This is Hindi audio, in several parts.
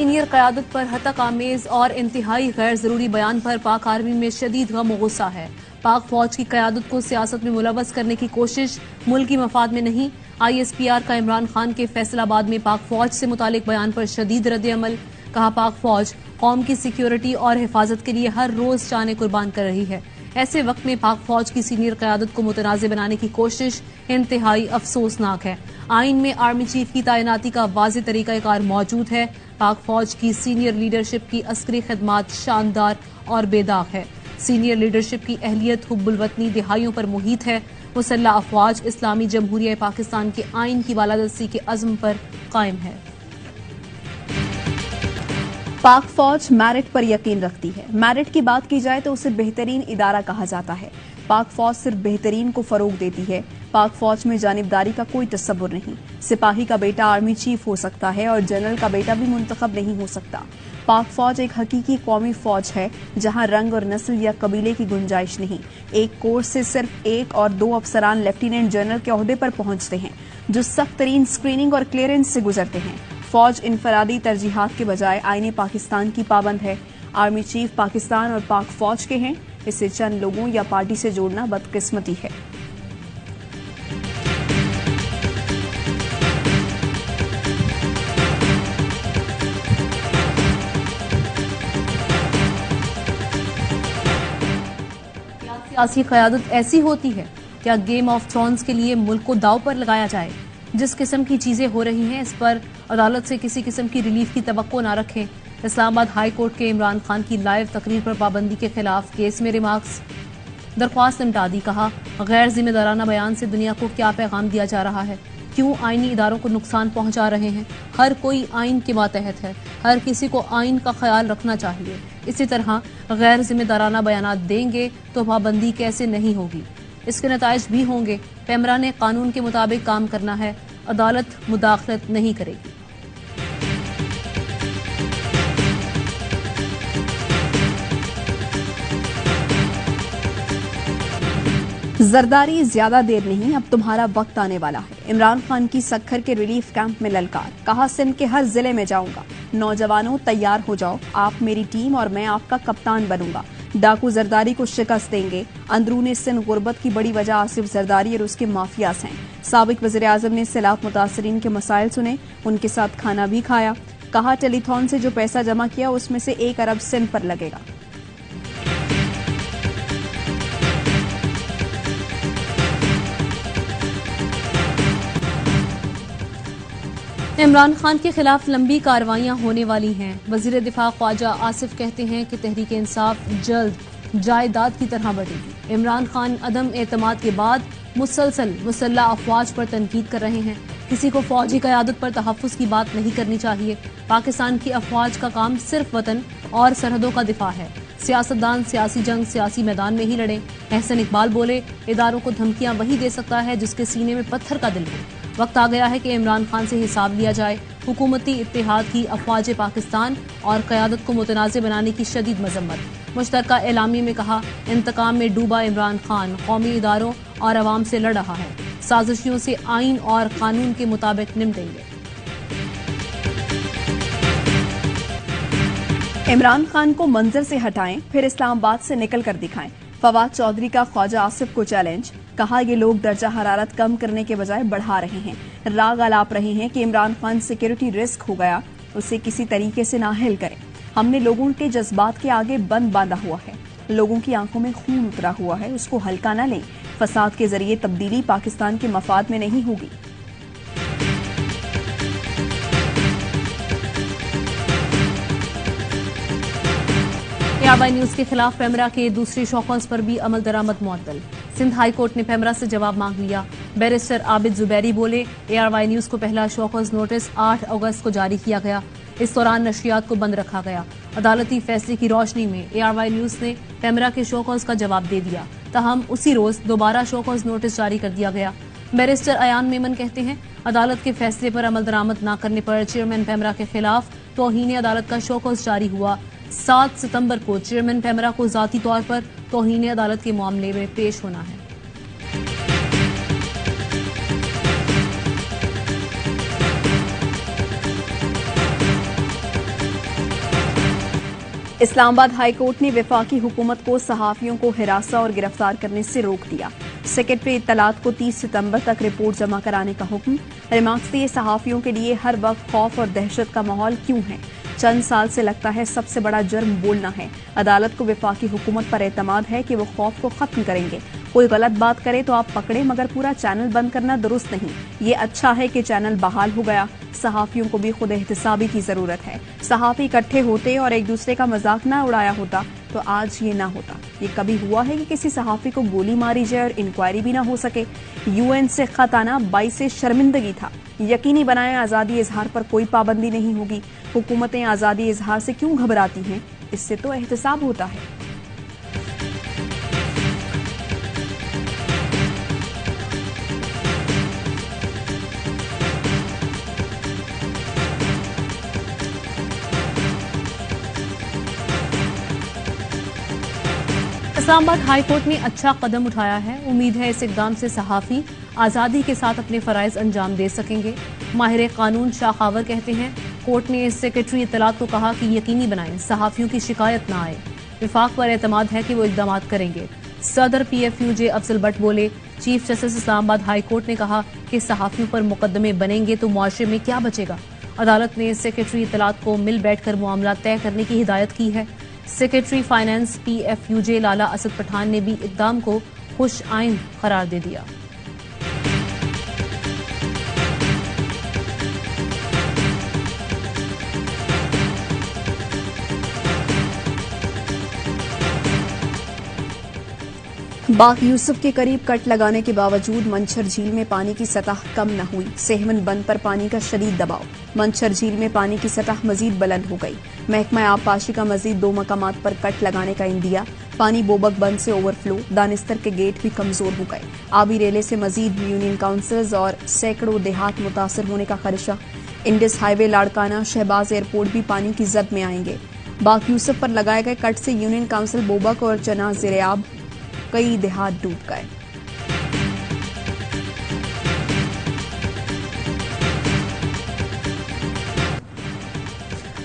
सीनियर क़यादत पर हतक आमेज और इंतहाई गैर जरूरी बयान पर पाक आर्मी में शदीद गम और गुस्सा है। पाक फौज की क़यादत को सियासत में मुलव्वस करने की कोशिश मुल्क की मफाद में नहीं। ISPR का इमरान खान के फैसलाबाद में पाक फौज से मुतालिक बयान पर शदीद रद्द-ए-अमल। कहा, पाक फौज कौम की सिक्योरिटी और हिफाजत के लिए हर रोज जानें कुर्बान कर रही है। ऐसे वक्त में पाक फौज की सीनियर क़यादत को मुतनाज़ बनाने की कोशिश इंतहाई अफसोसनाक है। आइन में आर्मी चीफ की तैनाती का वाज़ेह तरीक़ाकार मौजूद है। पाक फौज की सीनियर लीडरशिप की अस्करी खिदमात शानदार और बेदाग है। सीनियर लीडरशिप की अहलियत हुब्बुल वतनी दिहाइयों पर मुहित है। मुसल्लह अफवाज इस्लामी जमहूरिया पाकिस्तान के आइन की बालादस्ती के अज़्म पर कायम है। पाक फौज मेरिट पर यकीन रखती है। मेरिट की बात की जाए तो उसे बेहतरीन इदारा कहा जाता है। पाक फौज सिर्फ बेहतरीन को फरोग देती है। पाक फौज में जानिबदारी का कोई तसव्वुर नहीं। सिपाही का बेटा आर्मी चीफ हो सकता है और जनरल का बेटा भी मुंतखब नहीं हो सकता। पाक फौज एक हकीकी कौमी फौज है जहां रंग और नस्ल या कबीले की गुंजाइश नहीं। एक कोर्स से सिर्फ 1 और 2 अफसरान लेफ्टिनेंट जनरल के ओहदे पर पहुंचते हैं जो सख्त तरीन स्क्रीनिंग और क्लियरेंस से गुजरते हैं। फौज इनफरादी तरजीहात के बजाय आईने पाकिस्तान की पाबंद है। आर्मी चीफ पाकिस्तान और पाक फौज के हैं। इसे चंद लोगों या पार्टी से जोड़ना बदकिस्मती है। सियासी क़यादत ऐसी होती है? क्या गेम ऑफ थ्रोन्स के लिए मुल्क को दाव पर लगाया जाए? जिस किस्म की चीजें हो रही हैं इस पर अदालत से किसी किस्म की रिलीफ की तवक्को न रखें। इस्लामाबाद हाई कोर्ट के इमरान खान की लाइव तकरीर पर पाबंदी के खिलाफ केस में रिमार्क्स। दरख्वास्त निपटा दी। कहा, गैर जिम्मेदाराना बयान से दुनिया को क्या पैगाम दिया जा रहा है? क्यों आईनी इदारों को नुकसान पहुंचा रहे हैं? हर कोई आइन के मातहत है। हर किसी को आइन का ख्याल रखना चाहिए। इसी तरह गैर जिम्मेदाराना बयान देंगे तो पाबंदी कैसे नहीं होगी? इसके नताइज भी होंगे। पेमरा ने कानून के मुताबिक काम करना है। अदालत मुदाखलत नहीं करेगी। जरदारी ज्यादा देर नहीं, अब तुम्हारा वक्त आने वाला है। इमरान खान की सक्खर के रिलीफ कैंप में ललकार। कहा, सिंध के हर जिले में जाऊंगा। नौजवानों तैयार हो जाओ, आप मेरी टीम और मैं आपका कप्तान बनूंगा। डाकू जरदारी को शिकस्त देंगे। अंदरूनी सिंध गुर्बत की बड़ी वजह आसिफ जरदारी और उसके माफियाज हैं। साबिक वज़ीर आज़म ने सैलाब मुतासरीन के मसाइल सुने, उनके साथ खाना भी खाया। कहा, टेलीथॉन से जो पैसा जमा किया उसमें से 1 अरब सिंध पर लगेगा। इमरान खान के खिलाफ लंबी कार्रवाइयां होने वाली हैं। वजीर दिफा ख्वाजा आसिफ कहते हैं कि तहरीक इंसाफ जल्द जायदाद की तरह बढ़ेगी। इमरान खान अदम एतमाद के बाद मुसलसल मुसल्लह अफवाज पर तनकीद कर रहे हैं। किसी को फौजी क़यादत पर तहफ़्फ़ुज़ की बात नहीं करनी चाहिए। पाकिस्तान की अफवाज का काम सिर्फ वतन और सरहदों का दिफा है। सियासतदान सियासी जंग सियासी मैदान में ही लड़े। एहसन इकबाल बोले, इदारों को धमकियां वही दे सकता है जिसके सीने में पत्थर का दिल हो। वक्त आ गया है कि इमरान खान से हिसाब लिया जाए। हुकूमती इत्तेहाद की अफवाज पाकिस्तान और क़यादत को मुतनाज़ बनाने की शदीद मजम्मत। मुश्तरका एलामी में कहा, इंतकाम में डूबा इमरान खान कौमी इदारों और अवाम से लड़ रहा है। साजिशियों से आइन और कानून के मुताबिक निपटेंगे। इमरान खान को मंजर से हटाएं, फिर इस्लामाबाद से निकल कर दिखाएं। फवाद चौधरी का ख्वाजा आसिफ को चैलेंज। कहा, ये लोग दर्जा हरारत कम करने के बजाय बढ़ा रहे हैं। राग अलाप रहे हैं कि इमरान खान सिक्योरिटी रिस्क हो गया, उसे किसी तरीके से नाहिल करें। हमने लोगों के जज्बात के आगे बंद बांधा हुआ है। लोगों की आंखों में खून उतरा हुआ है, उसको हल्का न लें। फसाद के जरिए तब्दीली पाकिस्तान के मफाद में नहीं होगी। ARY न्यूज के खिलाफ पेमरा के दूसरे शोकॉज पर भी अमल दरामद मुअत्तल। सिंध हाई कोर्ट ने पेमरा से जवाब मांग लिया। बैरिस्टर आबिद जुबैरी बोले, ARY न्यूज को पहला शोकॉज नोटिस 8 अगस्त को जारी किया गया। इस दौरान नशरियात को बंद रखा गया। अदालती फैसले की रोशनी में ARY न्यूज ने पेमरा के शोकॉज का जवाब दे दिया। ताहम उसी रोज दोबारा शोकॉज नोटिस जारी कर दिया गया। बैरिस्टर अयान मेमन कहते हैं, अदालत के फैसले पर अमल दरामद न करने पर चेयरमैन पेमरा के खिलाफ तौहीन अदालत का शोकॉज जारी हुआ। 7 सितंबर को चेयरमैन पेमरा को जाती तौर पर तौहीन अदालत के मामले में पेश होना है। इस्लामाबाद हाई कोर्ट ने वफाकी हुकूमत को सहाफियों को हिरासा और गिरफ्तार करने से रोक दिया। सेक्रेटरी इत्तलात को 30 सितंबर तक रिपोर्ट जमा कराने का हुक्म। रिमार्क्स दिए, सहाफियों के लिए हर वक्त खौफ और दहशत का माहौल क्यों है? चंद साल से लगता है सबसे बड़ा जुर्म बोलना है। अदालत को वफाकी हुकूमत पर एतमाद है कि वो खौफ को खत्म करेंगे। कोई गलत बात करे तो आप पकड़े, मगर पूरा चैनल बंद करना दुरुस्त नहीं। ये अच्छा है कि चैनल बहाल हो गया। सहाफियों को भी खुद एहतसाबी की जरूरत है। सहाफी इकट्ठे होते और एक दूसरे का मजाक ना उड़ाया होता तो आज ये ना होता। ये कभी हुआ है कि किसी सहाफी को गोली मारी जाए और इंक्वायरी भी ना हो सके? UN से खत आना 22 से शर्मिंदगी था। यकीनी बनाएं आज़ादी इजहार पर कोई पाबंदी नहीं होगी। हुकूमतें आज़ादी इजहार से क्यों घबराती हैं? इससे तो एहतसाब होता है। इस्लामाबाद हाई कोर्ट ने अच्छा कदम उठाया है। उम्मीद है इस इकदाम से सहाफी आज़ादी के साथ अपने फ़राइज़ अंजाम दे सकेंगे। माहिर कानून शाखावर कहते हैं, कोर्ट ने सेक्रेटरी इत्तलात को कहा कि यकीनी बनाएं सहाफियों की शिकायत ना आए। विफाक पर एतमाद है कि वो इकदाम करेंगे। सदर PFUJ अफजल भट्ट बोले, chief justice Islamabad high court ने कहा कि सहाफियों पर मुकदमे बनेंगे तो मुआशरे में क्या बचेगा। अदालत ने सेक्रेटरी इत्तलात को मिल बैठकर मामला तय करने की हिदायत की है। सेक्रेटरी फाइनेंस PFUJ लाला असद पठान ने भी इकदाम को खुश आइन करार दे दिया। बाग यूसुफ के करीब कट लगाने के बावजूद मंछर झील में पानी की सतह कम न हुई। सेहवन बंद पर पानी का शदीद दबाव। मंछर झील में पानी की सतह मजीद बुलंद हो गई। महकमा आबपाशी का मजीद 2 मकामात पर कट लगाने का इंदिया। पानी बोबक बंद से ओवरफ्लो। दानिस्तर के गेट भी कमजोर हो गए। आबी रेले से मजीद यूनियन काउंसिल्स और सैकड़ों देहात मुतासर होने का खदशा। इंडिस हाईवे लाड़काना शहबाज एयरपोर्ट भी पानी की जद में आएंगे। बाग यूसुफ पर लगाए गए कट से यूनियन काउंसिल बोबक और चना ज़ेरेआब कई देहात डूब गए।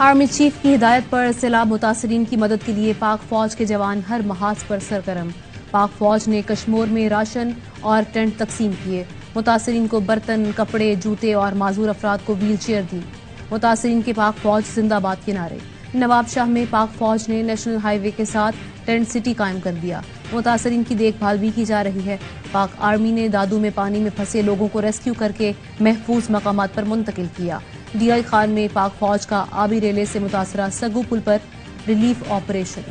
आर्मी चीफ की हिदायत पर सैलाब मुतासरीन की मदद के लिए पाक फौज के जवान हर महाज पर सरगर्म। पाक फौज ने कश्मीर में राशन और टेंट तकसीम किए। मुतासरीन को बर्तन, कपड़े, जूते और माजूर अफराद को व्हील चेयर दी। मुतासरीन के पाक फौज जिंदाबाद के नारे। नवाब शाह में पाक फौज ने नेशनल हाईवे के साथ टेंट सिटी कायम कर दिया। मुतासरीन की देखभाल भी की जा रही है। पाक आर्मी ने दादू में पानी में फंसे लोगों को रेस्क्यू करके महफूज मकामात पर मुंतकिल किया। DI खान में पाक फौज का आबी रेले से मुतासरा सग्गू पुल पर रिलीफ ऑपरेशन।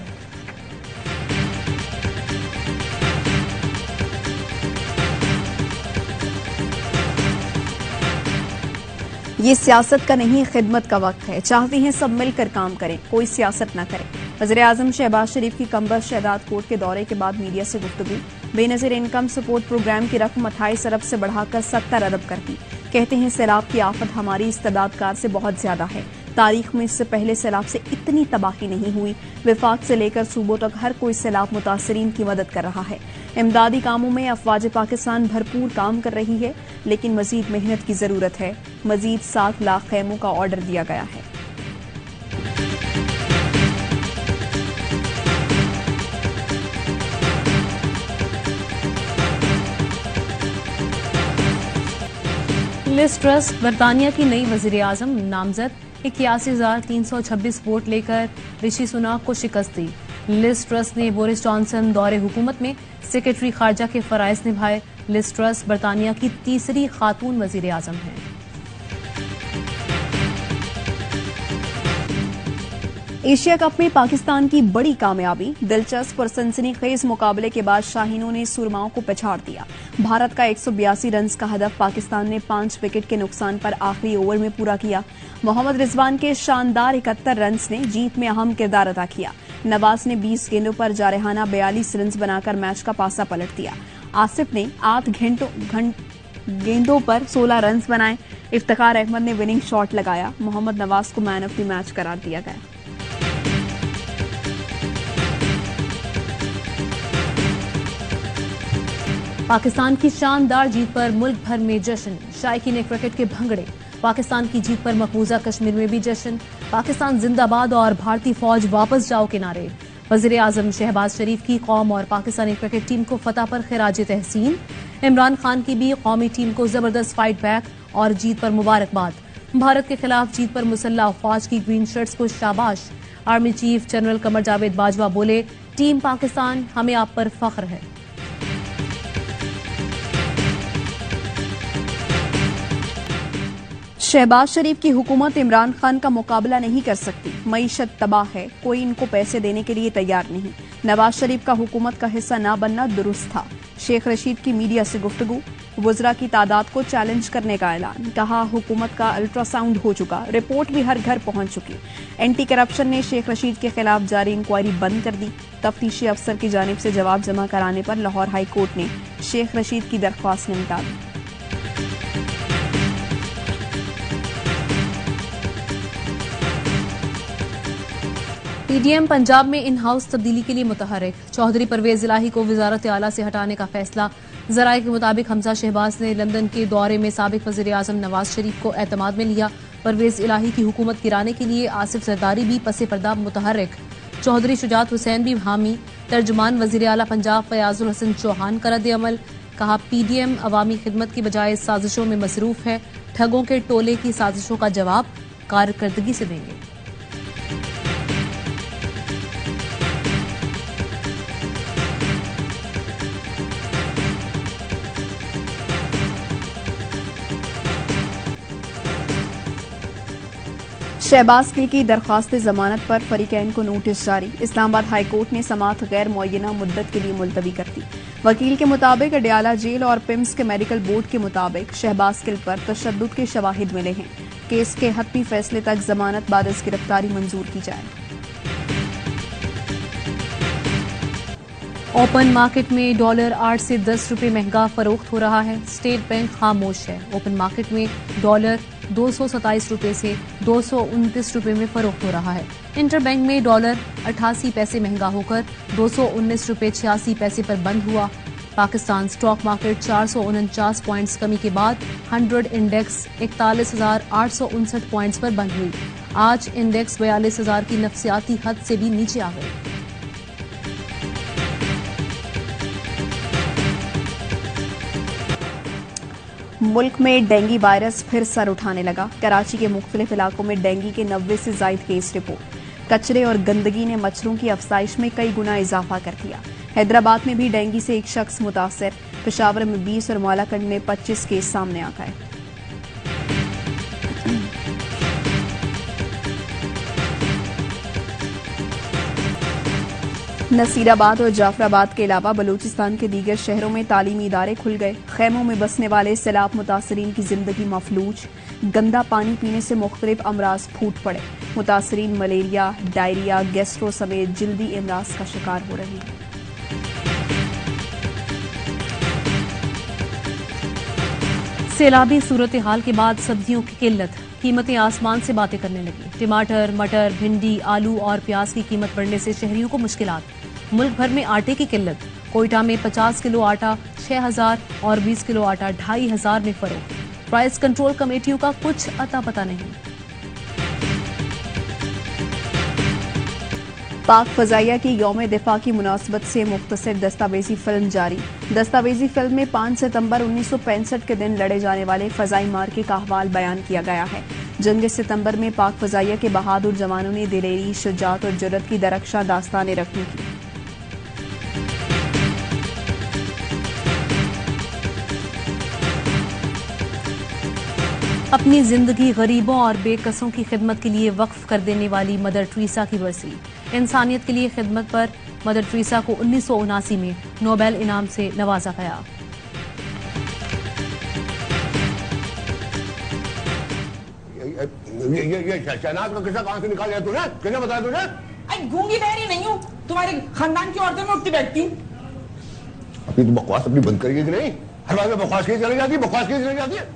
ये सियासत का नहीं, खिदमत का वक्त है। चाहते हैं सब मिलकर काम करें, कोई सियासत न करें। वज़ीर-ए-आज़म शहबाज शरीफ की कम्बख्त शहदाद कोर्ट के दौरे के बाद मीडिया से गुफ्तगू। बेनज़ीर इनकम सपोर्ट प्रोग्राम की रकम 28 अरब से बढ़ाकर 70 अरब कर दी। कहते हैं सैलाब की आफत हमारी इस्तेदादकार से बहुत ज्यादा है। तारीख में इससे पहले सैलाब से इतनी तबाही नहीं हुई। विफाक से लेकर सूबों तक हर कोई सैलाब मुतासरीन की मदद कर रहा है। इमदादी कामों में अफवाज पाकिस्तान भरपूर काम कर रही है, लेकिन मजीद मेहनत की जरूरत है। मजीद 7 लाख खैमों का ऑर्डर दिया गया है। लिज ट्रस बरतानिया की नई वज़ीर-ए-आज़म नामजद 81,326 वोट लेकर ऋषि सुनाक को शिकस्त दी। लिज ट्रस ने बोरिस जॉनसन दौरे हुकूमत में सेक्रेटरी खारजा के फराइज निभाए। लिज ट्रस बरतानिया की तीसरी खातून वज़ीर-ए-आज़म हैं। एशिया कप में पाकिस्तान की बड़ी कामयाबी। दिलचस्प और सनसनीखेज मुकाबले के बाद शाहीनों ने सुरमाओं को पछाड़ दिया। भारत का 182 रन का हदफ पाकिस्तान ने 5 विकेट के नुकसान पर आखिरी ओवर में पूरा किया। मोहम्मद रिजवान के शानदार 71 रन ने जीत में अहम किरदार अदा किया। नवाज ने 20 गेंदों पर जारहाना 42 रन बनाकर मैच का पासा पलट दिया। आसिफ ने 8 गेंदों पर 16 रन बनाए। इफ्तिखार अहमद ने विनिंग शॉट लगाया। मोहम्मद नवाज को मैन ऑफ द मैच करार दिया गया। पाकिस्तान की शानदार जीत पर मुल्क भर में जश्न। शायकीन क्रिकेट के भंगड़े। पाकिस्तान की जीत पर मकबूजा कश्मीर में भी जश्न। पाकिस्तान जिंदाबाद और भारतीय फौज वापस जाओ के नारे। वजीर आजम शहबाज शरीफ की कौम और पाकिस्तानी क्रिकेट टीम को फतह पर खिराज तहसीन। इमरान खान की भी कौमी टीम को जबरदस्त फाइट बैक और जीत पर मुबारकबाद। भारत के खिलाफ जीत पर मुसल्लह अफवाज की ग्रीन शर्ट्स को शाबाश। Army chief general Qamar Javed Bajwa बोले, टीम पाकिस्तान, हमें आप पर फख्र है। शहबाज शरीफ की हुकूमत इमरान खान का मुकाबला नहीं कर सकती। मईशत तबाह है, कोई इनको पैसे देने के लिए तैयार नहीं। नवाज शरीफ का हुकूमत का हिस्सा न बनना दुरुस्त था। शेख रशीद की मीडिया से गुफ्तगू। वज़रा की तादाद को चैलेंज करने का ऐलान। कहा, हुकूमत का अल्ट्रासाउंड हो चुका, रिपोर्ट भी हर घर पहुंच चुकी। एंटी करप्शन ने शेख रशीद के खिलाफ जारी इंक्वायरी बंद कर दी। तफ्तीशी अफसर की जानिब से जवाब जमा कराने पर लाहौर हाई कोर्ट ने शेख रशीद की दरख्वास्त निपटा दी। पीडीएम पंजाब में इन हाउस तब्दीली के लिए मुतहरिक। चौधरी परवेज इलाही को वजारत आला से हटाने का फैसला। जराये के मुताबिक हमजा शहबाज ने लंदन के दौरे में साबिक वज़ीर आज़म नवाज शरीफ को एतमाद में लिया। परवेज इलाही की हुकूमत गिराने के लिए आसिफ जरदारी भी पसे पर्दा मुतहरिक। चौधरी शुजात हुसैन भी हामी। तर्जुमान वज़ीर आला पंजाब फयाजुल हसन चौहान का रद्द अमल। कहा, पीडीएम अवामी खिदमत की बजाय साजिशों में मसरूफ है। ठगों के टोले की साजिशों का जवाब कारकर्दगी से देंगे। शहबाज गिल की दरख्वास्त जमानत पर फरीकैन को नोटिस जारी। इस्लामाबाद हाई कोर्ट ने समाअत गैर मुअय्यना मुद्दत के लिए मुलतवी कर दी। वकील के मुताबिक अडयाला जेल और पिम्स के मेडिकल बोर्ड के मुताबिक शहबाज गिल पर तशद्दुद के शवाहिद मिले हैं। केस के हतमी फैसले तक जमानत बाद इस गिरफ्तारी मंजूर की जाए। ओपन मार्केट में डॉलर 8 से 10 रुपए महंगा फरोख्त हो रहा है। स्टेट बैंक खामोश है। ओपन मार्केट में डॉलर 227 रुपए से 229 रुपए में फरोख्त हो रहा है। इंटर बैंक में डॉलर 88 पैसे महंगा होकर 219 रुपए 86 पैसे पर बंद हुआ। पाकिस्तान स्टॉक मार्केट 449 पॉइंट्स कमी के बाद 100 इंडेक्स 41,859 पॉइंट्स पर बंद हुई। आज इंडेक्स 42,000 की नफसियाती हद से भी नीचे आ गई। मुल्क में डेंगू वायरस फिर सर उठाने लगा। कराची के मुख्तलिफ इलाकों में डेंगू के 90 से ज्यादा केस रिपोर्ट। कचरे और गंदगी ने मच्छरों की अफसाइश में कई गुना इजाफा कर दिया। हैदराबाद में भी डेंगू से एक शख्स मुतासर। पेशावर में 20 और मालाकंड में 25 केस सामने आ गए। नसीराबाद और जाफराबाद के अलावा बलूचिस्तान के दीगर शहरों में तालीमी इदारे खुल गए। खैमों में बसने वाले सैलाब मुतासरीन की जिंदगी मफलूज। गंदा पानी पीने से मुख्तलिफ अमराज फूट पड़े। मुतासरीन मलेरिया, डायरिया, गैस्ट्रो समेत जल्दी अमराज का शिकार हो रहे हैं। सैलाबी सूरत हाल के बाद सब्जियों की किल्लत। कीमतें आसमान से बातें करने लगी। टमाटर, मटर, भिंडी, आलू और प्याज की कीमत बढ़ने से शहरियों को मुश्किलात। मुल्क भर में आटे की किल्लत। कोयटा में 50 किलो आटा 6,000 और 20 किलो आटा 2,500 में फरोख्त। प्राइस कंट्रोल कमेटियों का कुछ अता पता नहीं। पाक फजाइया की यौम दिफा की मुनासबत से मुख्तसर दस्तावेजी फिल्म जारी। दस्तावेजी फिल्म में 5 सितंबर 1965 के दिन लड़े जाने वाले फजाई मार्के का अहवाल बयान किया गया है। जंग सितंबर में पाक फजाइया के बहादुर जवानों ने दिलेरी, शुजात और जुर्रत की दरख्शा दास्तानें रखी की। अपनी जिंदगी गरीबों और बेकसों की खिदमत के लिए वक्फ कर देने वाली मदर टेरेसा की बरसी। इंसानियत के लिए खिदमत पर मदर टेरेसा को 1979 में नोबेल इनाम से नवाजा गया। ये शहनाज का किस्सा कहां से निकाल लिया तूने? किसने बताया तुझे? अरे गूंगी बहरी नहीं हूँ, तुम्हारे खानदान की औरतें में उठती बैठती हूँ। अपनी तो बकवास अपनी बंद करेगी कि नहीं? हर बात में बकवास की चली जाती है, बकवास की चली जाती है।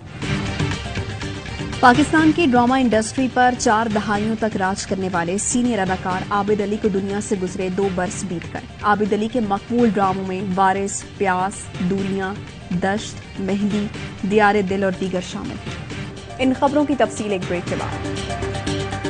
पाकिस्तान की ड्रामा इंडस्ट्री पर 4 दहाइयों तक राज करने वाले सीनियर अदाकार आबिद अली को दुनिया से गुजरे 2 बरस बीत गए। आबिद अली के मकबूल ड्रामों में वारिस, प्यास, दूरियां, दश्त, मेहंदी, दियारे दिल और दीगर शामिल हैं। इन खबरों की तफसील एक ब्रेक के बाद।